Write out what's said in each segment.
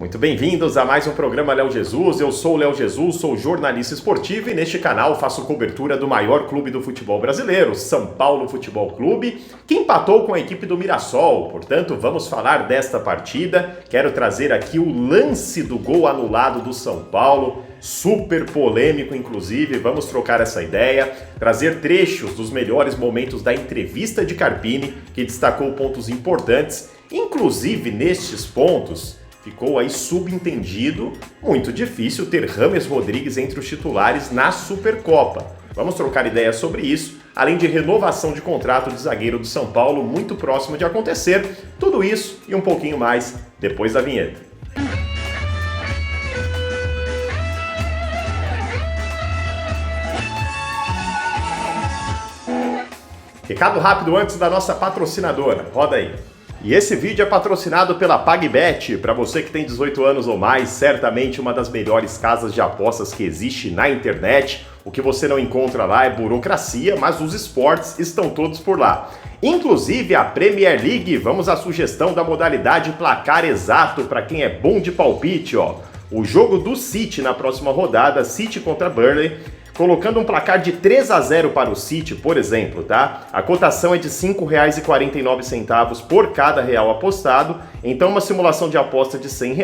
Muito bem-vindos a mais um programa Léo Jesus. Eu sou o Léo Jesus, sou jornalista esportivo e neste canal faço cobertura do maior clube do futebol brasileiro, São Paulo Futebol Clube, que empatou com a equipe do Mirassol. Portanto, vamos falar desta partida. Quero trazer aqui o lance do gol anulado do São Paulo, super polêmico inclusive. Vamos trocar essa ideia, trazer trechos dos melhores momentos da entrevista de Carpini, que destacou pontos importantes, inclusive nestes pontos. Ficou aí subentendido, muito difícil ter James Rodrigues entre os titulares na Supercopa. Vamos trocar ideias sobre isso, além de renovação de contrato de zagueiro do São Paulo muito próximo de acontecer. Tudo isso e um pouquinho mais depois da vinheta. Recado rápido antes da nossa patrocinadora, roda aí. E esse vídeo é patrocinado pela PagBet. Para você que tem 18 anos ou mais, certamente uma das melhores casas de apostas que existe na internet. O que você não encontra lá é burocracia, mas os esportes estão todos por lá. Inclusive a Premier League. Vamos à sugestão da modalidade placar exato para quem é bom de palpite, ó. O jogo do City na próxima rodada, City contra Burnley. Colocando um placar de 3-0 para o City, por exemplo, tá? A cotação é de R$ 5,49 por cada real apostado, então uma simulação de aposta de R$ 100,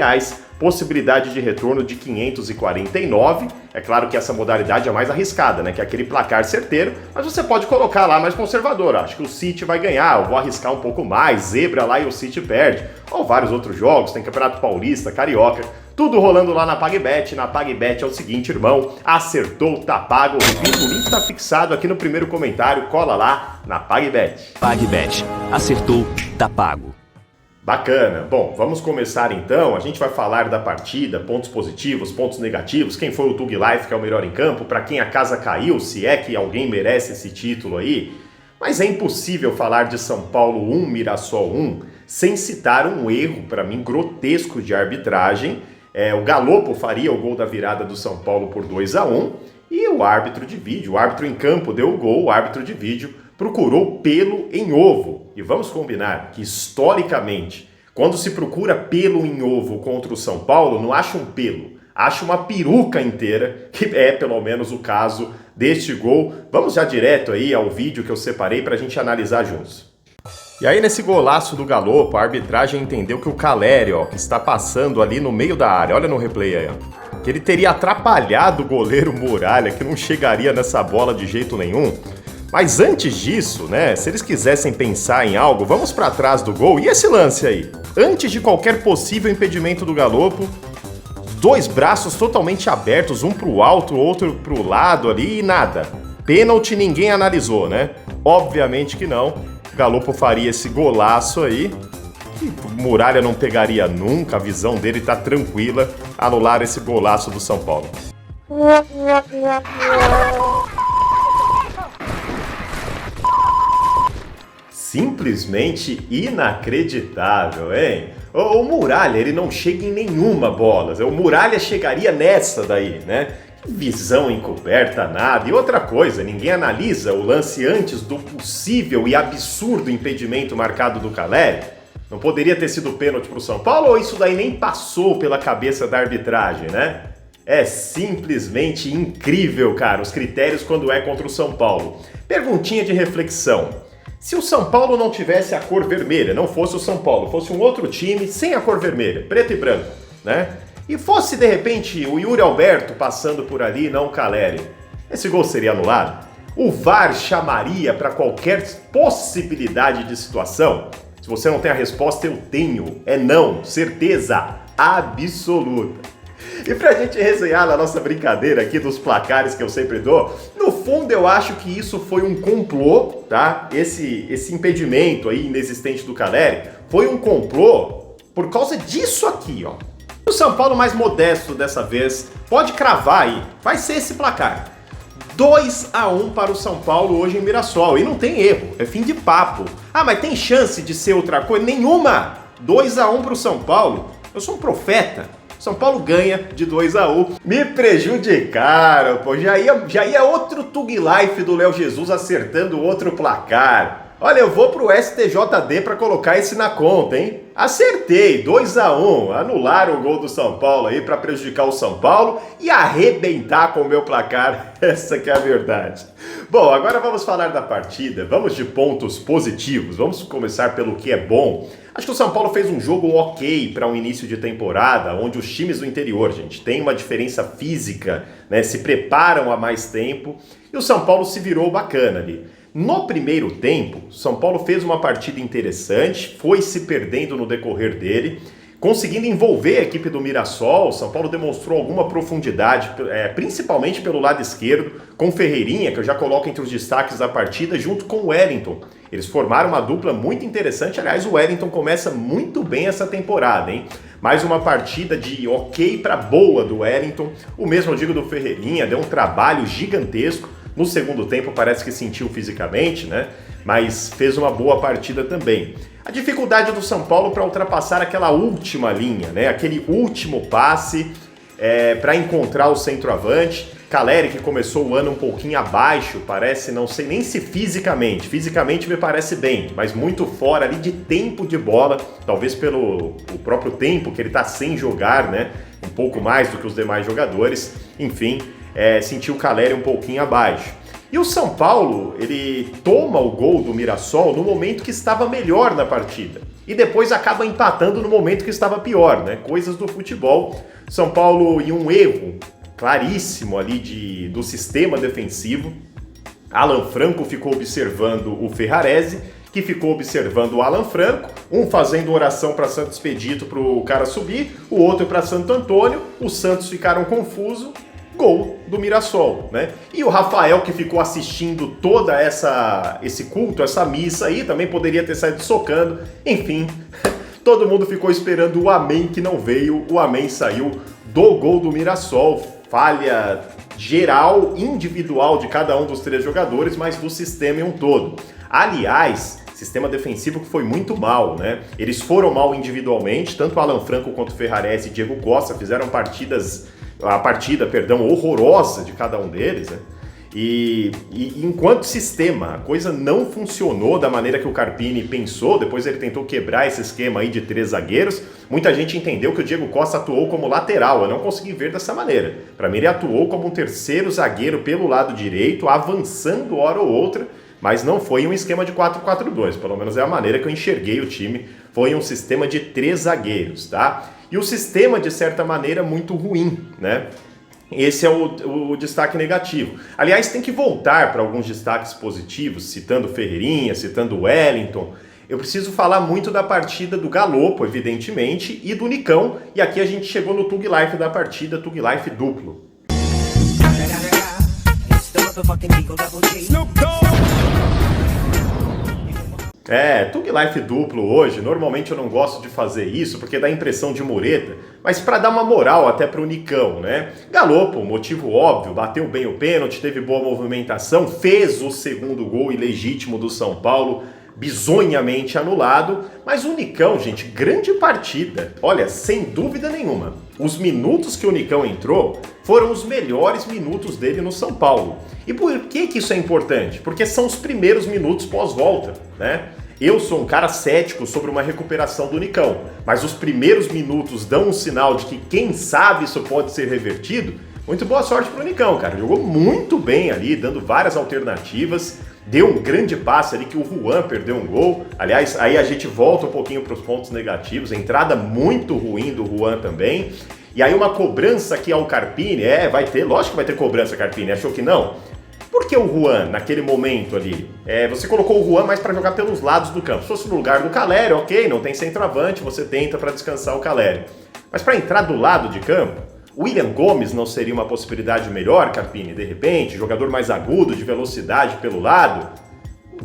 possibilidade de retorno de 549. É claro que essa modalidade é mais arriscada, né? Que é aquele placar certeiro, mas você pode colocar lá mais conservador. Acho que o City vai ganhar, eu vou arriscar um pouco mais, zebra lá e o City perde. Ou vários outros jogos, tem Campeonato Paulista, Carioca, tudo rolando lá na PagBet. Na PagBet é o seguinte, irmão, acertou, tá pago. Repito, o link tá fixado aqui no primeiro comentário, cola lá na PagBet. PagBet, acertou, tá pago. Bacana. Bom, vamos começar então. A gente vai falar da partida, pontos positivos, pontos negativos, quem foi o Tug Life que é o melhor em campo, para quem a casa caiu, se é que alguém merece esse título aí. Mas é impossível falar de São Paulo 1, Mirassol 1, sem citar um erro, para mim, grotesco de arbitragem. O Galopo faria o gol da virada do São Paulo por 2-1 e o árbitro de vídeo, o árbitro em campo deu o gol, o árbitro de vídeo procurou pelo em ovo. E vamos combinar que, historicamente, quando se procura pelo em ovo contra o São Paulo, não acha um pelo, acha uma peruca inteira, que é pelo menos o caso deste gol. Vamos já direto aí ao vídeo que eu separei para a gente analisar juntos. E aí nesse golaço do Galopo, a arbitragem entendeu que o Caleri, ó, que está passando ali no meio da área, olha no replay aí, ó, que ele teria atrapalhado o goleiro Muralha, que não chegaria nessa bola de jeito nenhum. Mas antes disso, né, se eles quisessem pensar em algo, vamos para trás do gol. E esse lance aí? Antes de qualquer possível impedimento do Galopo, dois braços totalmente abertos, um pro alto, outro pro lado ali e nada. Pênalti ninguém analisou, né? Obviamente que não. Galopo faria esse golaço aí, que Muralha não pegaria nunca, a visão dele tá tranquila, anular esse golaço do São Paulo. Simplesmente inacreditável, hein? O Muralha, ele não chega em nenhuma bola, o Muralha chegaria nessa daí, né? Visão encoberta, nada. E outra coisa, ninguém analisa o lance antes do possível e absurdo impedimento marcado do Caleri? Não poderia ter sido pênalti para o São Paulo ou isso daí nem passou pela cabeça da arbitragem, né? É simplesmente incrível, cara, os critérios quando é contra o São Paulo. Perguntinha de reflexão. Se o São Paulo não tivesse a cor vermelha, não fosse o São Paulo, fosse um outro time sem a cor vermelha, preto e branco, né? E fosse, de repente, o Yuri Alberto passando por ali, não o Caleri, esse gol seria anulado? O VAR chamaria para qualquer possibilidade de situação? Se você não tem a resposta, eu tenho. É não, certeza absoluta. E pra gente resenhar na nossa brincadeira aqui dos placares que eu sempre dou, no fundo eu acho que isso foi um complô, tá? Esse impedimento aí inexistente do Caleri foi um complô por causa disso aqui, ó. O São Paulo mais modesto dessa vez, pode cravar aí, vai ser esse placar. 2-1 para o São Paulo hoje em Mirassol, e não tem erro, é fim de papo. Ah, mas tem chance de ser outra coisa? Nenhuma! 2-1 para o São Paulo, eu sou um profeta. São Paulo ganha de 2-1. Me prejudicaram, pô, já ia outro Tug Life do Léo Jesus acertando outro placar. Olha, eu vou pro STJD para colocar esse na conta, hein? Acertei, 2-1, anularam o gol do São Paulo aí para prejudicar o São Paulo e arrebentar com o meu placar, essa que é a verdade. Bom, agora vamos falar da partida, vamos de pontos positivos, vamos começar pelo que é bom. Acho que o São Paulo fez um jogo ok para um início de temporada, onde os times do interior, gente, têm uma diferença física, né? Se preparam há mais tempo e o São Paulo se virou bacana ali. No primeiro tempo, São Paulo fez uma partida interessante, foi se perdendo no decorrer dele, conseguindo envolver a equipe do Mirassol. São Paulo demonstrou alguma profundidade, principalmente pelo lado esquerdo, com Ferreirinha, que eu já coloco entre os destaques da partida, junto com o Wellington. Eles formaram uma dupla muito interessante. Aliás, o Wellington começa muito bem essa temporada, hein? Mais uma partida de ok para boa do Wellington. O mesmo eu digo do Ferreirinha, deu um trabalho gigantesco. No segundo tempo parece que sentiu fisicamente, né? Mas fez uma boa partida também. A dificuldade do São Paulo para ultrapassar aquela última linha, né? Aquele último passe para encontrar o centroavante. Caleri, que começou o ano um pouquinho abaixo, parece, não sei nem se fisicamente me parece bem, mas muito fora ali de tempo de bola, talvez pelo o próprio tempo que ele está sem jogar, né? Um pouco mais do que os demais jogadores, enfim, sentiu o Caleri um pouquinho abaixo. E o São Paulo, ele toma o gol do Mirassol no momento que estava melhor na partida. E depois acaba empatando no momento que estava pior, né? Coisas do futebol. São Paulo, em um erro claríssimo ali do sistema defensivo, Alan Franco ficou observando o Ferrarese, que ficou observando o Alan Franco, um fazendo oração para Santo Expedito para o cara subir, o outro para Santo Antônio, os Santos ficaram confusos, gol do Mirassol, né? E o Rafael, que ficou assistindo toda esse culto, essa missa aí, também poderia ter saído socando, enfim, todo mundo ficou esperando o amém que não veio, o amém saiu do gol do Mirassol, falha geral, individual de cada um dos três jogadores, mas do sistema em um todo. Aliás, sistema defensivo que foi muito mal, né? Eles foram mal individualmente, tanto Alan Franco quanto Ferrarese e Diego Costa fizeram a partida horrorosa de cada um deles, né? E enquanto sistema, a coisa não funcionou da maneira que o Carpini pensou. Depois ele tentou quebrar esse esquema aí de 3 zagueiros. Muita gente entendeu que o Diego Costa atuou como lateral, eu não consegui ver dessa maneira. Para mim ele atuou como um terceiro zagueiro pelo lado direito, avançando hora ou outra, mas não foi um esquema de 4-4-2, pelo menos é a maneira que eu enxerguei o time. Foi um sistema de 3 zagueiros, tá? E o sistema, de certa maneira, muito ruim, né? Esse é o destaque negativo. Aliás, tem que voltar para alguns destaques positivos, citando Ferreirinha, citando Wellington. Eu preciso falar muito da partida do Galopo, evidentemente, e do Nicão. E aqui a gente chegou no Tug Life da partida, Tug Life duplo. Tug Life duplo hoje, normalmente eu não gosto de fazer isso porque dá impressão de mureta, mas para dar uma moral até pro Nicão, né? Galopo, motivo óbvio, bateu bem o pênalti, teve boa movimentação, fez o segundo gol ilegítimo do São Paulo, bizonhamente anulado, mas o Nicão, gente, grande partida, olha, sem dúvida nenhuma. Os minutos que o Nicão entrou foram os melhores minutos dele no São Paulo. E por que isso é importante? Porque são os primeiros minutos pós-volta, né? Eu sou um cara cético sobre uma recuperação do Nicão, mas os primeiros minutos dão um sinal de que, quem sabe, isso pode ser revertido. Muito boa sorte pro Nicão, cara. Jogou muito bem ali, dando várias alternativas. Deu um grande passe ali que o Juan perdeu um gol. Aliás, aí a gente volta um pouquinho para os pontos negativos. Entrada muito ruim do Juan também. E aí uma cobrança aqui ao Carpini. Vai ter, lógico que vai ter cobrança, Carpini. Achou que não? Por que o Juan, naquele momento ali? Você colocou o Juan mais para jogar pelos lados do campo. Se fosse no lugar do Caleri, ok, não tem centroavante, você tenta para descansar o Caleri. Mas para entrar do lado de campo, William Gomes não seria uma possibilidade melhor, Carpini? De repente, jogador mais agudo, de velocidade pelo lado?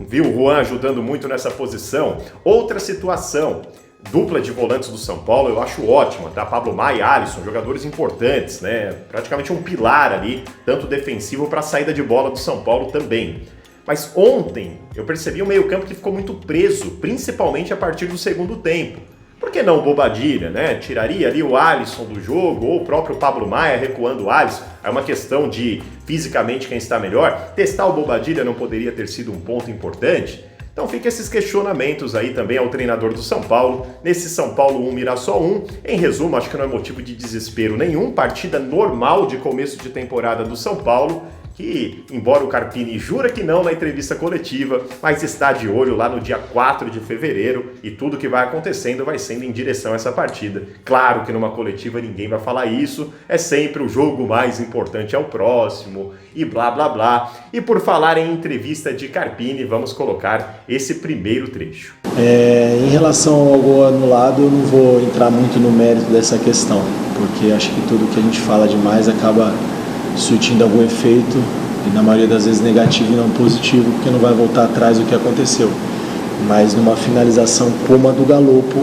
Viu o Juan ajudando muito nessa posição? Outra situação, dupla de volantes do São Paulo, eu acho ótima, tá? Pablo Maia e Alisson, jogadores importantes, né? Praticamente um pilar ali, tanto defensivo para a saída de bola do São Paulo também. Mas ontem eu percebi um meio-campo que ficou muito preso, principalmente a partir do segundo tempo. Por que não o Bobadilla, né? Tiraria ali o Alisson do jogo, ou o próprio Pablo Maia recuando o Alisson. É uma questão de, fisicamente, quem está melhor. Testar o Bobadilla não poderia ter sido um ponto importante? Então fica esses questionamentos aí também ao treinador do São Paulo, nesse São Paulo 1, Mirassol 1. Em resumo, acho que não é motivo de desespero nenhum, partida normal de começo de temporada do São Paulo, que, embora o Carpini jura que não na entrevista coletiva, mas está de olho lá no dia 4 de fevereiro e tudo que vai acontecendo vai sendo em direção a essa partida. Claro que numa coletiva ninguém vai falar isso, é sempre o jogo mais importante é o próximo e blá blá blá. E por falar em entrevista de Carpini, vamos colocar esse primeiro trecho. Em relação ao gol anulado, eu não vou entrar muito no mérito dessa questão, porque acho que tudo que a gente fala demais acaba surtindo algum efeito, e na maioria das vezes negativo e não positivo, porque não vai voltar atrás do que aconteceu. Mas numa finalização como a do Galopo,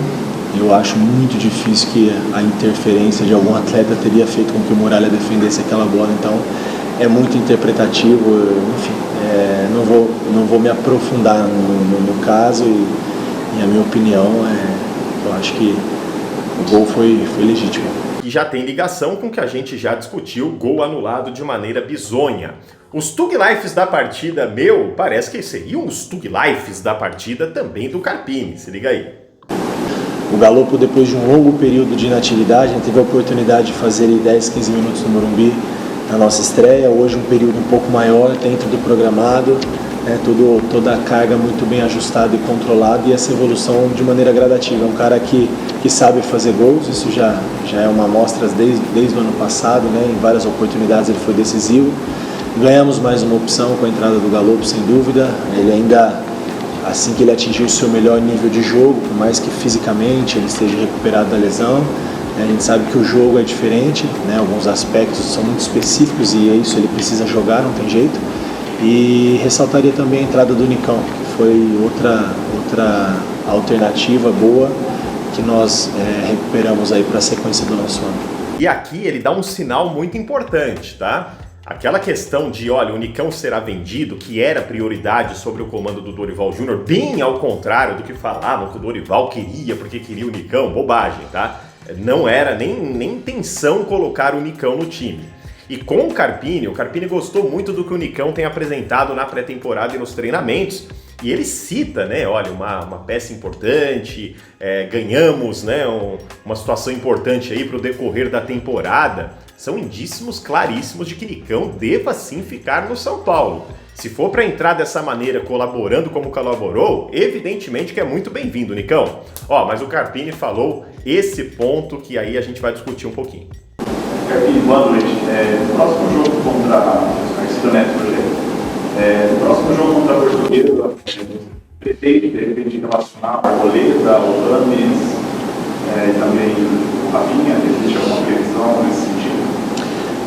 eu acho muito difícil que a interferência de algum atleta teria feito com que o Muralha defendesse aquela bola. Então é muito interpretativo, enfim, não vou me aprofundar no caso, e a minha opinião eu acho que o gol foi legítimo. E já tem ligação com o que a gente já discutiu, gol anulado de maneira bizonha. Os Tug Lifes da partida parece que seriam os Tug Lifes da partida também do Carpini, se liga aí. O Galopo, depois de um longo período de inatividade, teve a oportunidade de fazer 10, 15 minutos no Morumbi na nossa estreia. Hoje um período um pouco maior, dentro do programado, toda a carga muito bem ajustada e controlada, e essa evolução de maneira gradativa. É um cara que sabe fazer gols, isso já é uma amostra desde o ano passado, em várias oportunidades ele foi decisivo. Ganhamos mais uma opção com a entrada do Galopo, sem dúvida. Ele ainda, assim que ele atingiu o seu melhor nível de jogo, por mais que fisicamente ele esteja recuperado da lesão, a gente sabe que o jogo é diferente, alguns aspectos são muito específicos e é isso, ele precisa jogar, não tem jeito. E ressaltaria também a entrada do Nicão, que foi outra alternativa boa que nós recuperamos aí para a sequência do nosso ano. E aqui ele dá um sinal muito importante, tá? Aquela questão de, olha, o Nicão será vendido, que era prioridade sobre o comando do Dorival Júnior, bem ao contrário do que falavam que o Dorival queria porque queria o Nicão, bobagem, tá? Não era nem intenção colocar o Nicão no time. E com o Carpini gostou muito do que o Nicão tem apresentado na pré-temporada e nos treinamentos. E ele cita, olha, uma peça importante, ganhamos, uma situação importante aí para o decorrer da temporada. São indícios claríssimos de que Nicão deva sim ficar no São Paulo. Se for para entrar dessa maneira, colaborando como colaborou, evidentemente que é muito bem-vindo, Nicão. Mas o Carpini falou esse ponto que aí a gente vai discutir um pouquinho. Carpini, boa noite. Próximo jogo contra a Arcílio Neto, próximo jogo contra a Portuguesa, pretende de repente relacionar a Arboleda, o Rames e também o Rafinha? Existe alguma previsão nesse sentido?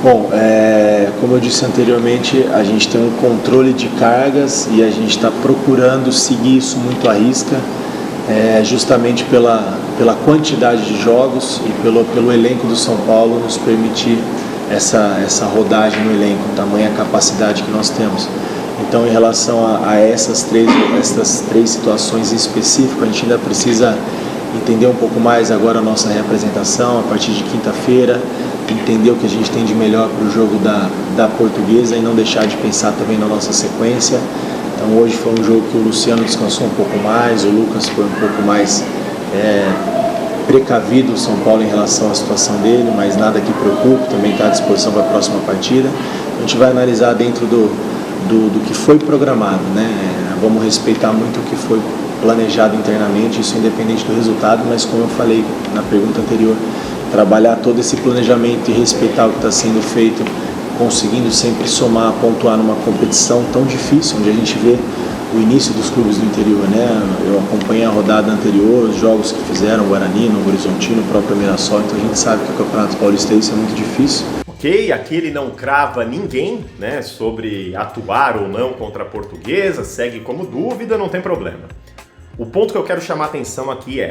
Bom, como eu disse anteriormente, a gente tem um controle de cargas e a gente está procurando seguir isso muito à risca, justamente pela quantidade de jogos e pelo elenco do São Paulo nos permitir essa rodagem no elenco, tamanha capacidade que nós temos. Então, em relação a essas três situações em específico, a gente ainda precisa entender um pouco mais agora a nossa reapresentação a partir de quinta-feira, entender o que a gente tem de melhor para o jogo da Portuguesa e não deixar de pensar também na nossa sequência. Então hoje foi um jogo que o Luciano descansou um pouco mais, o Lucas foi um pouco mais precavido, o São Paulo, em relação à situação dele, mas nada que preocupe, também está à disposição para a próxima partida. A gente vai analisar dentro do que foi programado, Vamos respeitar muito o que foi planejado internamente, isso independente do resultado, mas como eu falei na pergunta anterior, trabalhar todo esse planejamento e respeitar o que está sendo feito, conseguindo sempre somar, pontuar numa competição tão difícil, onde a gente vê o início dos clubes do interior, Eu acompanhei a rodada anterior, os jogos que fizeram, o Guarani, o Horizontino, o próprio Mirassol, então a gente sabe que o Campeonato Paulista isso é muito difícil. Ok, aqui ele não crava ninguém, sobre atuar ou não contra a Portuguesa, segue como dúvida, não tem problema. O ponto que eu quero chamar a atenção aqui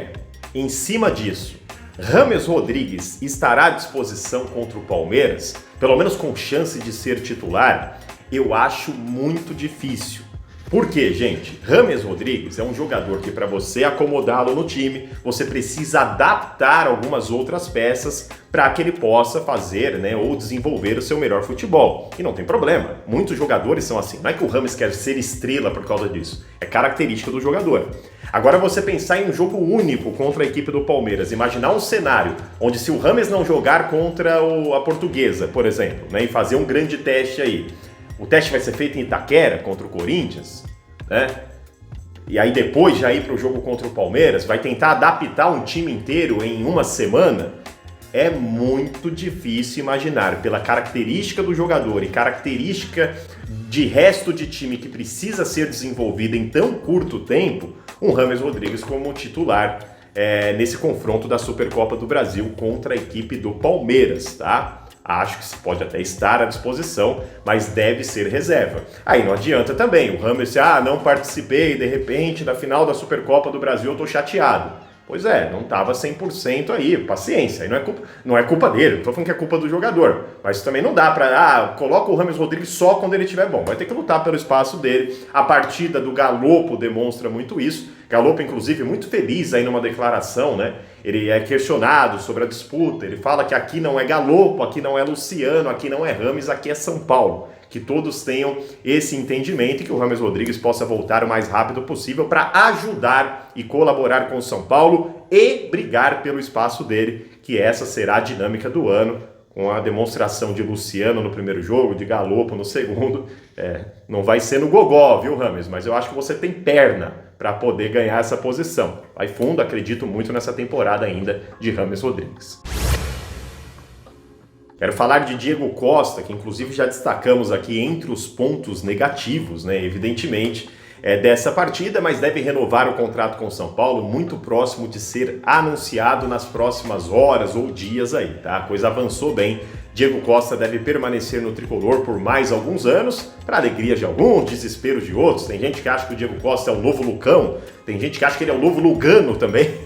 em cima disso, James Rodrigues estará à disposição contra o Palmeiras, pelo menos com chance de ser titular? Eu acho muito difícil. Por quê, gente? James Rodrigues é um jogador que, para você acomodá-lo no time, você precisa adaptar algumas outras peças para que ele possa fazer, né, ou desenvolver o seu melhor futebol. E não tem problema, muitos jogadores são assim. Não é que o James quer ser estrela por causa disso, é característica do jogador. Agora você pensar em um jogo único contra a equipe do Palmeiras, imaginar um cenário onde se o James não jogar contra a Portuguesa, por exemplo, né, e fazer um grande teste aí, o teste vai ser feito em Itaquera contra o Corinthians, né? E aí depois já ir para o jogo contra o Palmeiras, vai tentar adaptar um time inteiro em uma semana. É muito difícil imaginar, pela característica do jogador e característica de resto de time que precisa ser desenvolvida em tão curto tempo, um James Rodrigues como titular nesse confronto da Supercopa do Brasil contra a equipe do Palmeiras, tá? Acho que pode até estar à disposição, mas deve ser reserva. Aí não adianta também o James, não participei de repente da final da Supercopa do Brasil, eu tô chateado. Pois é, não estava 100% aí, paciência, aí não é culpa dele, não tô falando que é culpa do jogador, mas também não dá pra, coloca o James Rodrigues só quando ele estiver bom, vai ter que lutar pelo espaço dele. A partida do Galopo demonstra muito isso, Galopo inclusive muito feliz aí numa declaração, né, ele é questionado sobre a disputa, ele fala que aqui não é Galopo, aqui não é Luciano, aqui não é James, aqui é São Paulo. Que todos tenham esse entendimento e que o James Rodrigues possa voltar o mais rápido possível para ajudar e colaborar com o São Paulo e brigar pelo espaço dele, que essa será a dinâmica do ano, com a demonstração de Luciano no primeiro jogo, de Galopo no segundo. Não vai ser no gogó, viu, James? Mas eu acho que você tem perna para poder ganhar essa posição. Vai fundo, acredito muito nessa temporada ainda de James Rodrigues. Quero falar de Diego Costa, que inclusive já destacamos aqui entre os pontos negativos, né, evidentemente, dessa partida, mas deve renovar o contrato com o São Paulo, muito próximo de ser anunciado nas próximas horas ou dias aí, tá? A coisa avançou bem. Diego Costa deve permanecer no tricolor por mais alguns anos, para alegria de alguns, desespero de outros. Tem gente que acha que o Diego Costa é o novo Lucão, tem gente que acha que ele é o novo Lugano também.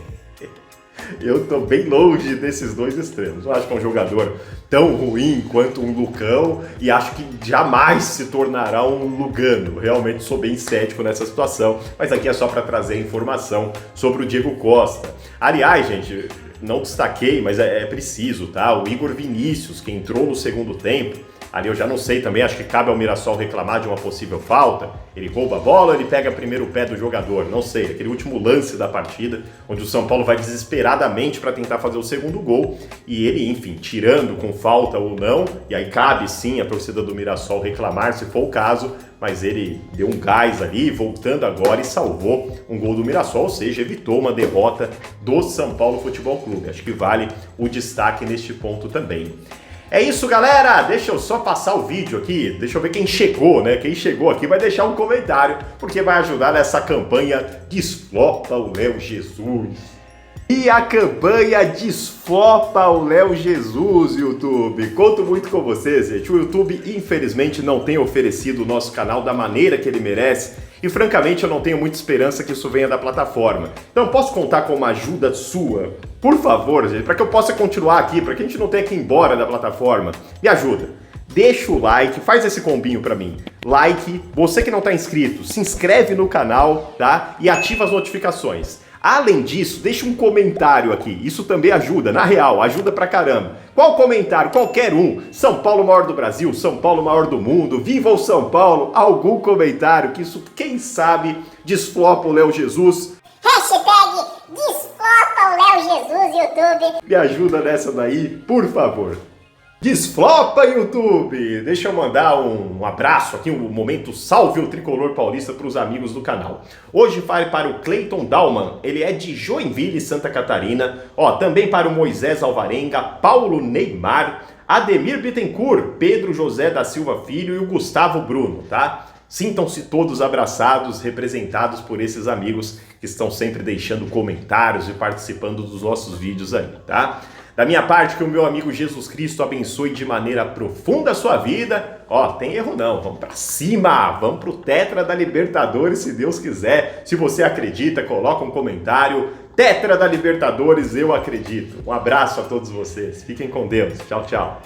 Eu tô bem longe desses dois extremos. Eu acho que é um jogador tão ruim quanto um Lucão e acho que jamais se tornará um Lugano. Realmente sou bem cético nessa situação, mas aqui é só para trazer informação sobre o Diego Costa. Aliás, gente, não destaquei, mas é preciso, tá? O Igor Vinícius, que entrou no segundo tempo, ali eu já não sei também, acho que cabe ao Mirassol reclamar de uma possível falta. Ele rouba a bola, ele pega primeiro o pé do jogador, não sei, aquele último lance da partida, onde o São Paulo vai desesperadamente para tentar fazer o segundo gol, e ele, enfim, tirando com falta ou não, e aí cabe sim a torcida do Mirassol reclamar se for o caso, mas ele deu um gás ali, voltando agora e salvou um gol do Mirassol, ou seja, evitou uma derrota do São Paulo Futebol Clube. Acho que vale o destaque neste ponto também. É isso, galera, deixa eu só passar o vídeo aqui, deixa eu ver quem chegou, né? Quem chegou aqui vai deixar um comentário, porque vai ajudar nessa campanha Desflopa o Léo Jesus. E a campanha Desflopa o Léo Jesus, YouTube. Conto muito com vocês, gente. O YouTube, infelizmente, não tem oferecido o nosso canal da maneira que ele merece. E, francamente, eu não tenho muita esperança que isso venha da plataforma. Então, posso contar com uma ajuda sua? Por favor, gente, para que eu possa continuar aqui, para que a gente não tenha que ir embora da plataforma. Me ajuda. Deixa o like, faz esse combinho pra mim. Like, você que não tá inscrito, se inscreve no canal, tá? E ativa as notificações. Além disso, deixa um comentário aqui, isso também ajuda, na real, ajuda pra caramba. Qual comentário? Qualquer um. São Paulo maior do Brasil, São Paulo maior do mundo, viva o São Paulo, algum comentário que isso, quem sabe, desflopa o Léo Jesus. Hashtag desflopa o Léo Jesus, YouTube. Me ajuda nessa daí, por favor. Desflopa, YouTube! Deixa eu mandar um abraço aqui, um momento salve o Tricolor Paulista para os amigos do canal. Hoje vai para o Cleiton Dalman, ele é de Joinville, Santa Catarina. Também para o Moisés Alvarenga, Paulo Neymar, Ademir Bittencourt, Pedro José da Silva Filho e o Gustavo Bruno, tá? Sintam-se todos abraçados, representados por esses amigos que estão sempre deixando comentários e participando dos nossos vídeos aí, tá? Da minha parte, que o meu amigo Jesus Cristo abençoe de maneira profunda a sua vida. Tem erro não, vamos pra cima, vamos pro Tetra da Libertadores, se Deus quiser. Se você acredita, coloca um comentário. Tetra da Libertadores, eu acredito. Um abraço a todos vocês, fiquem com Deus, tchau, tchau.